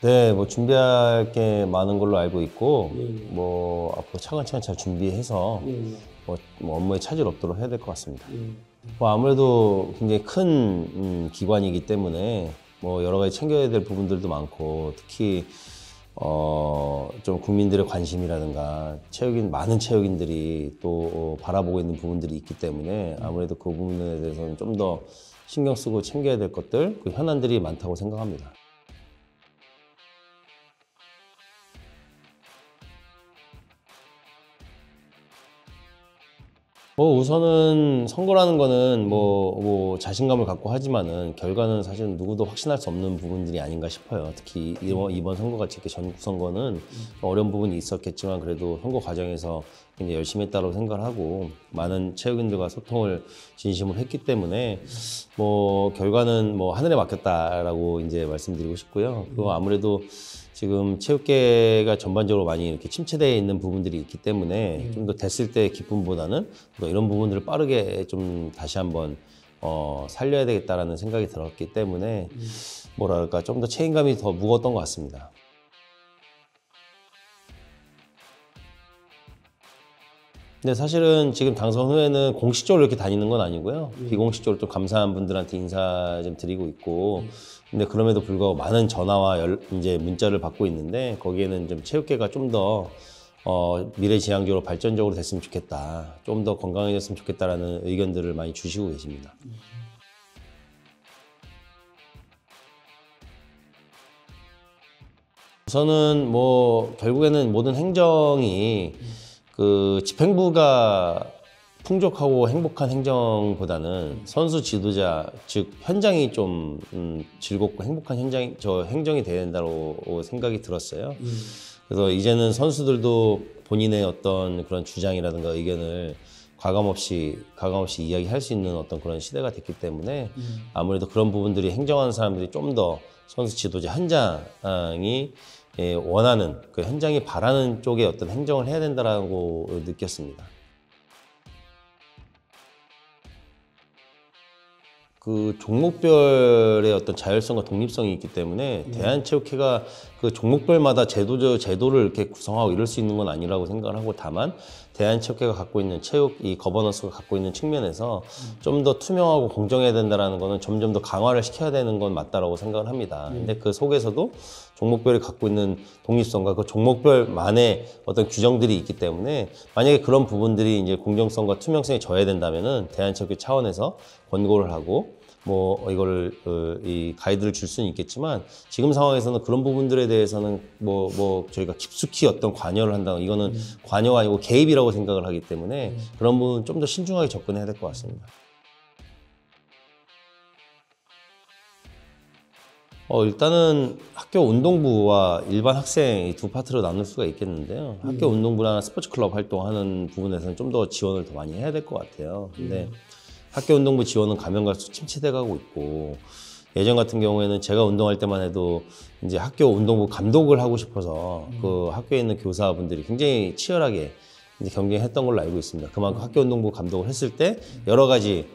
네, 뭐 준비할 게 많은 걸로 알고 있고, 예, 뭐 앞으로 차근차근 잘 준비해서 예, 예, 뭐 업무에 차질 없도록 해야 될 것 같습니다. 예. 뭐 아무래도 굉장히 큰 기관이기 때문에 뭐 여러 가지 챙겨야 될 부분들도 많고, 특히 좀 국민들의 관심이라든가 많은 체육인들이 또 바라보고 있는 부분들이 있기 때문에 아무래도 그 부분에 대해서는 좀 더 신경 쓰고 챙겨야 될 것들, 그 현안들이 많다고 생각합니다. 우선은 선거라는 거는 뭐 자신감을 갖고 하지만은 결과는 사실 누구도 확신할 수 없는 부분들이 아닌가 싶어요. 특히 이번 선거같이 이렇게 전국 선거는 어려운 부분이 있었겠지만 그래도 선거 과정에서 굉장히 열심히 했다고 생각을 하고 많은 체육인들과 소통을 진심으로 했기 때문에 뭐 결과는 뭐 하늘에 맡겼다라고 이제 말씀드리고 싶고요. 그리고 아무래도 지금 체육계가 전반적으로 많이 이렇게 침체되어 있는 부분들이 있기 때문에 좀 더 됐을 때 기쁨보다는 또 이런 부분들을 빠르게 좀 다시 한번 살려야 되겠다라는 생각이 들었기 때문에 뭐랄까 좀 더 책임감이 더 무거웠던 것 같습니다. 근데 사실은 지금 당선 후에는 공식적으로 이렇게 다니는 건 아니고요. 비공식적으로 또 감사한 분들한테 인사 좀 드리고 있고. 근데 그럼에도 불구하고 많은 전화와 이제 문자를 받고 있는데 거기에는 좀 체육계가 좀 더 미래지향적으로 발전적으로 됐으면 좋겠다. 좀 더 건강해졌으면 좋겠다라는 의견들을 많이 주시고 계십니다. 우선은 뭐 결국에는 모든 행정이 그 집행부가 풍족하고 행복한 행정보다는 선수 지도자 즉 현장이 좀 즐겁고 행복한 행정이 돼야 된다고 생각이 들었어요. 그래서 이제는 선수들도 본인의 어떤 그런 주장이라든가 의견을 가감없이 이야기할 수 있는 어떤 그런 시대가 됐기 때문에 아무래도 그런 부분들이 행정하는 사람들이 좀 더 선수 지도자 현장이 원하는 그 현장이 바라는 쪽의 어떤 행정을 해야 된다라고 느꼈습니다. 그 종목별의 어떤 자율성과 독립성이 있기 때문에 대한체육회가 그 종목별마다 제도를 이렇게 구성하고 이럴 수 있는 건 아니라고 생각을 하고 다만 대한체육회가 갖고 있는 이 거버넌스가 갖고 있는 측면에서 좀 더 투명하고 공정해야 된다는 거는 점점 더 강화를 시켜야 되는 건 맞다라고 생각을 합니다. 근데 그 속에서도 종목별이 갖고 있는 독립성과 그 종목별만의 어떤 규정들이 있기 때문에 만약에 그런 부분들이 이제 공정성과 투명성이 져야 된다면은 대한체육회 차원에서 권고를 하고 뭐 이걸 이 가이드를 줄 수는 있겠지만 지금 상황에서는 그런 부분들에 대해서는 뭐 저희가 깊숙이 어떤 관여를 한다 이거는 관여가 아니고 개입이라고 생각을 하기 때문에 그런 부분 좀 더 신중하게 접근해야 될 것 같습니다. 일단은 학교 운동부와 일반 학생 이 두 파트로 나눌 수가 있겠는데요. 학교 운동부나 스포츠 클럽 활동하는 부분에서는 좀 더 지원을 더 많이 해야 될 것 같아요. 근데 학교 운동부 지원은 가면 갈수록 침체돼 가고 있고 예전 같은 경우에는 제가 운동할 때만 해도 이제 학교 운동부 감독을 하고 싶어서 그 학교에 있는 교사분들이 굉장히 치열하게 이제 경쟁했던 걸로 알고 있습니다. 그만큼 학교 운동부 감독을 했을 때 여러 가지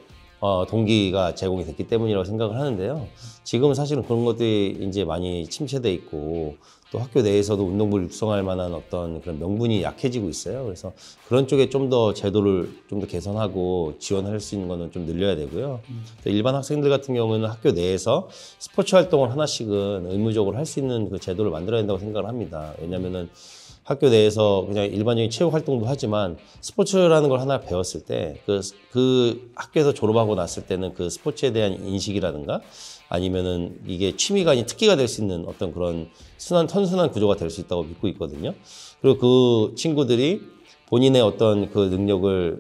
동기가 제공이 됐기 때문이라고 생각을 하는데요. 지금은 사실은 그런 것들이 이제 많이 침체돼 있고 또 학교 내에서도 운동부를 육성할 만한 어떤 그런 명분이 약해지고 있어요. 그래서 그런 쪽에 좀 더 제도를 좀 더 개선하고 지원할 수 있는 거는 좀 늘려야 되고요. 또 일반 학생들 같은 경우에는 학교 내에서 스포츠 활동을 하나씩은 의무적으로 할 수 있는 그 제도를 만들어야 된다고 생각을 합니다. 왜냐면은 학교 내에서 그냥 일반적인 체육 활동도 하지만 스포츠라는 걸 하나 배웠을 때 그 학교에서 졸업하고 났을 때는 그 스포츠에 대한 인식이라든가 아니면은 이게 취미가 아닌 특기가 될 수 있는 어떤 그런 선순환 구조가 될 수 있다고 믿고 있거든요. 그리고 그 친구들이 본인의 어떤 그 능력을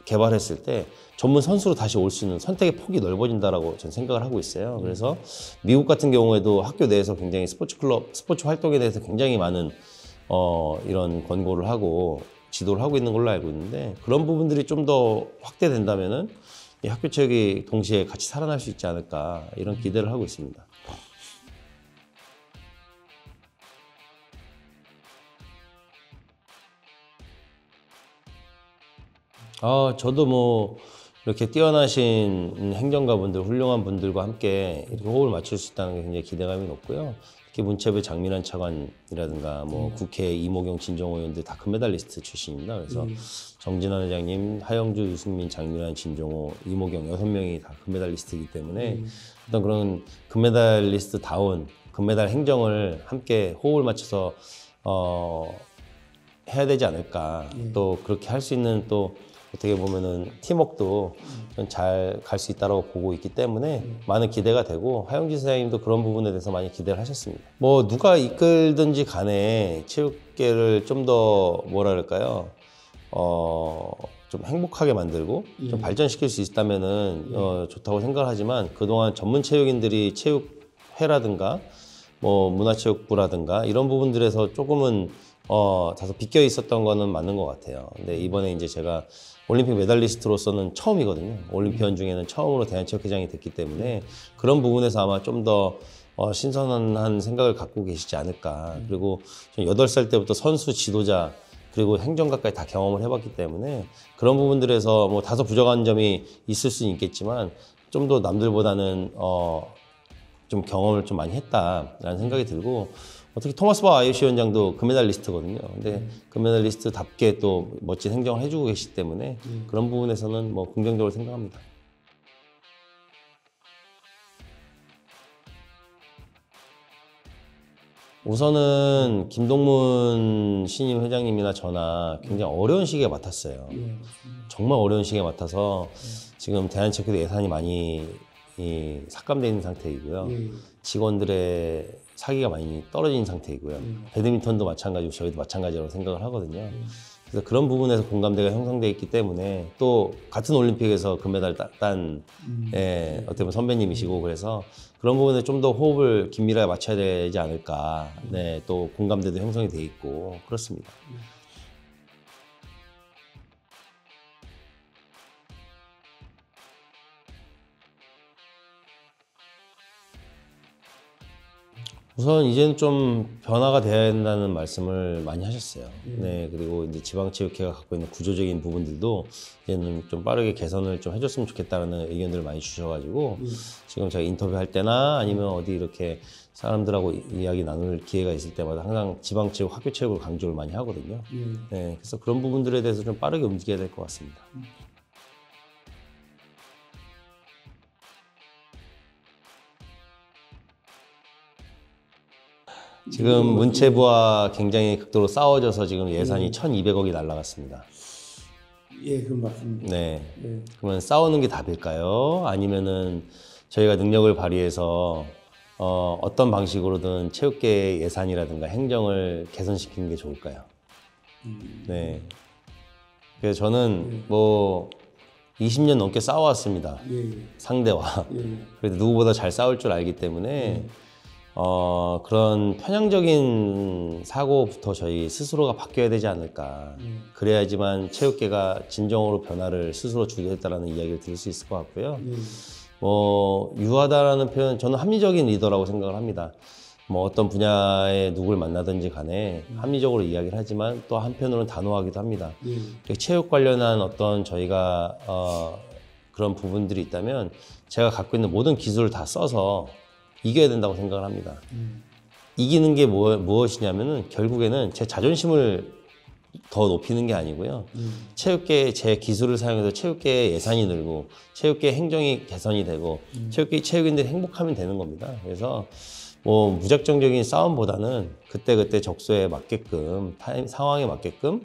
개발했을 때 전문 선수로 다시 올 수 있는 선택의 폭이 넓어진다라고 저는 생각을 하고 있어요. 그래서 미국 같은 경우에도 학교 내에서 굉장히 스포츠 활동에 대해서 굉장히 많은 이런 권고를 하고 지도를 하고 있는 걸로 알고 있는데 그런 부분들이 좀 더 확대된다면은 이 학교 체육이 동시에 같이 살아날 수 있지 않을까 이런 기대를 하고 있습니다. 저도 뭐 이렇게 뛰어나신 행정가분들, 훌륭한 분들과 함께 이렇게 호흡을 맞출 수 있다는 게 굉장히 기대감이 높고요. 특히 문체부 장민환 차관이라든가 뭐 국회 이모경 진정호 의원들 다 금메달리스트 출신입니다. 그래서 정진환 회장님, 하영주, 유승민, 장민환, 진정호, 이모경 6명이 다 금메달리스트이기 때문에 어떤 그런 금메달리스트다운 금메달 행정을 함께 호흡을 맞춰서 해야 되지 않을까. 또 그렇게 할 수 있는 또 어떻게 보면은 팀워크도 잘 갈 수 있다고 보고 있기 때문에 많은 기대가 되고 하영지 사장님도 그런 부분에 대해서 많이 기대를 하셨습니다. 뭐 누가 이끌든지 간에 체육계를 좀 더 뭐랄까요? 좀 행복하게 만들고 좀 발전시킬 수 있다면은 좋다고 생각을 하지만 그동안 전문 체육인들이 체육회라든가 뭐 문화체육부라든가 이런 부분들에서 조금은 다소 비껴 있었던 거는 맞는 것 같아요. 근데 이번에 이제 제가 올림픽 메달리스트로서는 처음이거든요. 올림피언 중에는 처음으로 대한체육회장이 됐기 때문에 그런 부분에서 아마 좀 더 신선한 생각을 갖고 계시지 않을까. 그리고 8살 때부터 선수, 지도자, 그리고 행정가까지 다 경험을 해봤기 때문에 그런 부분들에서 뭐 다소 부족한 점이 있을 수는 있겠지만 좀 더 남들보다는 좀 경험을 좀 많이 했다라는 생각이 들고 어떻게 토마스 바 IOC 위원장도 금메달리스트거든요. 근데 금메달리스트답게 또 멋진 행정을 해주고 계시기 때문에 그런 부분에서는 뭐 긍정적으로 생각합니다. 우선은 김동문 신임 회장님이나 저나 굉장히 어려운 시기에 맡았어요. 정말 어려운 시기에 맡아서 지금 대한체육회 예산이 많이 삭감되어 있는 상태이고요. 직원들의 사기가 많이 떨어진 상태이고요. 배드민턴도 마찬가지고 저희도 마찬가지라고 생각을 하거든요. 그래서 그런 부분에서 공감대가 형성되어 있기 때문에 또 같은 올림픽에서 금메달 딴 어떻게 보면 선배님이시고 그래서 그런 부분에 좀 더 호흡을 긴밀하게 맞춰야 되지 않을까. 네, 또 공감대도 형성이 돼 있고 그렇습니다. 우선 이제는 좀 변화가 돼야 된다는 말씀을 많이 하셨어요. 네, 그리고 이제 지방체육회가 갖고 있는 구조적인 부분들도 이제는 좀 빠르게 개선을 좀 해줬으면 좋겠다는 의견들을 많이 주셔가지고 지금 제가 인터뷰할 때나 아니면 어디 이렇게 사람들하고 이야기 나눌 기회가 있을 때마다 항상 지방체육, 학교체육을 강조를 많이 하거든요. 네, 그래서 그런 부분들에 대해서 좀 빠르게 움직여야 될 것 같습니다. 지금 문체부와 굉장히 극도로 싸워져서 지금 예산이 1,200억이 날라갔습니다. 예, 그건 맞습니다. 네. 그러면 싸우는 게 답일까요? 아니면은 저희가 능력을 발휘해서 어떤 방식으로든 체육계 예산이라든가 행정을 개선시키는 게 좋을까요? 네. 그래서 저는 뭐 20년 넘게 싸워왔습니다. 상대와. 그래도 누구보다 잘 싸울 줄 알기 때문에 그런 편향적인 사고부터 저희 스스로가 바뀌어야 되지 않을까. 그래야지만 체육계가 진정으로 변화를 스스로 주겠다라는 이야기를 들을 수 있을 것 같고요. 뭐 유하다라는 표현, 저는 합리적인 리더라고 생각을 합니다. 뭐 어떤 분야에 누굴 만나든지 간에 합리적으로 이야기를 하지만 또 한편으로는 단호하기도 합니다. 체육 관련한 어떤 저희가 그런 부분들이 있다면 제가 갖고 있는 모든 기술을 다 써서 이겨야 된다고 생각을 합니다. 이기는 게 무엇이냐면은 결국에는 제 자존심을 더 높이는 게 아니고요. 체육계의 제 기술을 사용해서 체육계의 예산이 늘고 체육계 행정이 개선이 되고 체육인들이 행복하면 되는 겁니다. 그래서 뭐 무작정적인 싸움보다는 그때그때 적소에 맞게끔 상황에 맞게끔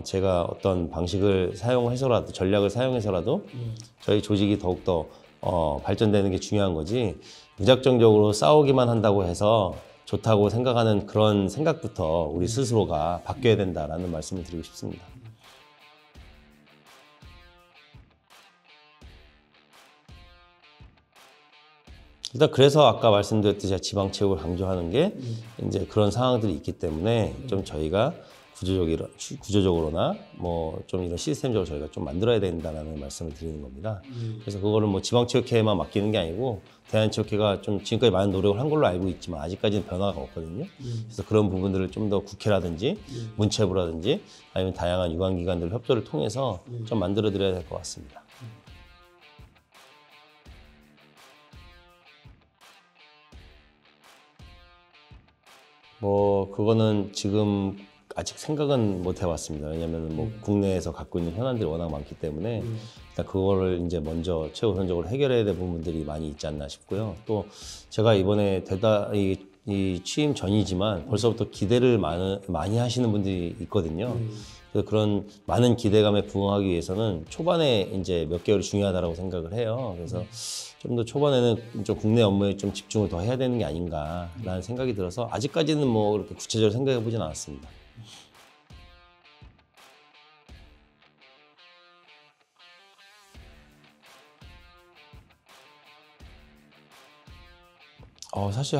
제가 어떤 방식을 사용해서라도 전략을 사용해서라도 저희 조직이 더욱더 발전되는 게 중요한 거지 무작정적으로 싸우기만 한다고 해서 좋다고 생각하는 그런 생각부터 우리 스스로가 바뀌어야 된다라는 말씀을 드리고 싶습니다. 일단 그래서 아까 말씀드렸듯이 제가 지방체육을 강조하는 게 이제 그런 상황들이 있기 때문에 좀 저희가 구조적으로나 뭐 좀 이런 시스템적으로 저희가 좀 만들어야 된다는 말씀을 드리는 겁니다. 그래서 그거를 뭐 지방체육회에만 맡기는 게 아니고 대한체육회가 좀 지금까지 많은 노력을 한 걸로 알고 있지만 아직까지는 변화가 없거든요. 그래서 그런 부분들을 좀 더 국회라든지 문체부라든지 아니면 다양한 유관기관들 협조를 통해서 좀 만들어 드려야 될 것 같습니다. 뭐 그거는 지금 아직 생각은 못 해봤습니다. 왜냐하면 뭐 국내에서 갖고 있는 현안들이 워낙 많기 때문에 일단 그거를 이제 먼저 최우선적으로 해결해야 될 부분들이 많이 있지 않나 싶고요. 또 제가 이번에 이 취임 전이지만 벌써부터 기대를 많이 하시는 분들이 있거든요. 그래서 그런 많은 기대감에 부응하기 위해서는 초반에 이제 몇 개월이 중요하다고 생각을 해요. 그래서 좀 더 초반에는 좀 국내 업무에 좀 집중을 더 해야 되는 게 아닌가라는 생각이 들어서 아직까지는 뭐 그렇게 구체적으로 생각해 보진 않았습니다. 사실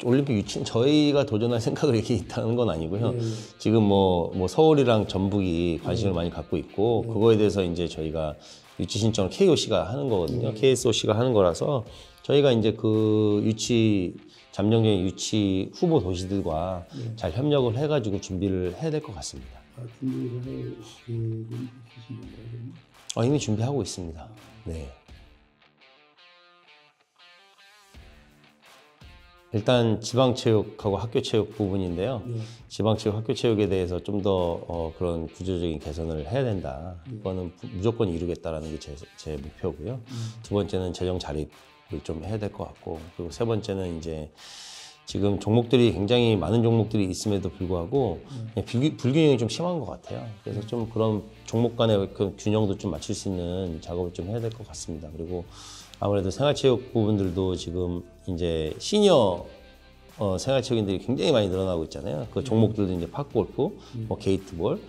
올림픽 유치는 저희가 도전할 생각을 이렇게 있다는 건 아니고요. 지금 뭐 서울이랑 전북이 관심을 많이 갖고 있고, 그거에 대해서 이제 저희가 유치 신청을 KOC가 하는 거거든요. KSOC가 하는 거라서 저희가 이제 그 잠정적인 유치 후보 도시들과 잘 협력을 해가지고 준비를 해야 될 것 같습니다. 준비를 할 계획은 있으신 건가요? 이미 준비하고 있습니다. 네. 일단 지방체육하고 학교체육 부분인데요. 지방체육, 학교체육에 대해서 좀 더 그런 구조적인 개선을 해야 된다. 그거는 무조건 이루겠다라는 게 제 목표고요. 두 번째는 재정 자립을 좀 해야 될 것 같고, 그리고 세 번째는 이제 지금 종목들이 굉장히 많은 종목들이 있음에도 불구하고 불균형이 좀 심한 것 같아요. 그래서 좀 그런 종목 간의 그 균형도 좀 맞출 수 있는 작업을 좀 해야 될 것 같습니다. 그리고 아무래도 생활체육 부분들도 지금 이제 시니어 생활체육인들이 굉장히 많이 늘어나고 있잖아요. 그 종목들도 이제 팝골프, 뭐 게이트볼,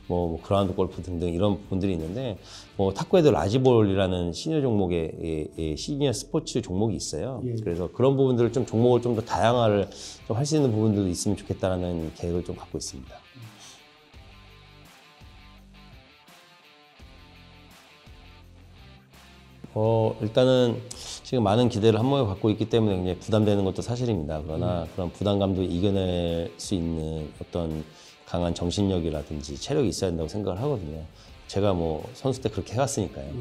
뭐 그라운드 골프 등등 이런 부분들이 있는데, 뭐 탁구에도 라지볼이라는 시니어 종목의 시니어 스포츠 종목이 있어요. 그래서 그런 부분들을 좀 종목을 좀 더 다양화를 좀 할 수 있는 부분들도 있으면 좋겠다라는 계획을 좀 갖고 있습니다. 일단은 지금 많은 기대를 한 몸에 갖고 있기 때문에 굉장히 부담되는 것도 사실입니다. 그러나 그런 부담감도 이겨낼 수 있는 어떤 강한 정신력이라든지 체력이 있어야 된다고 생각을 하거든요. 제가 뭐 선수 때 그렇게 해왔으니까요.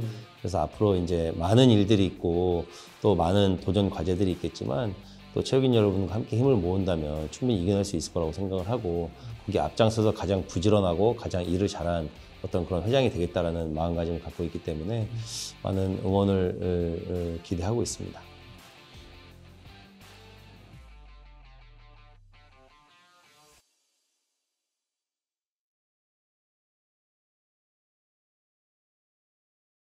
그래서 앞으로 이제 많은 일들이 있고 또 많은 도전 과제들이 있겠지만, 또 체육인 여러분과 함께 힘을 모은다면 충분히 이겨낼 수 있을 거라고 생각을 하고, 거기에 앞장서서 가장 부지런하고 가장 일을 잘한 어떤 그런 회장이 되겠다라는 마음가짐을 갖고 있기 때문에 많은 응원을 기대하고 있습니다.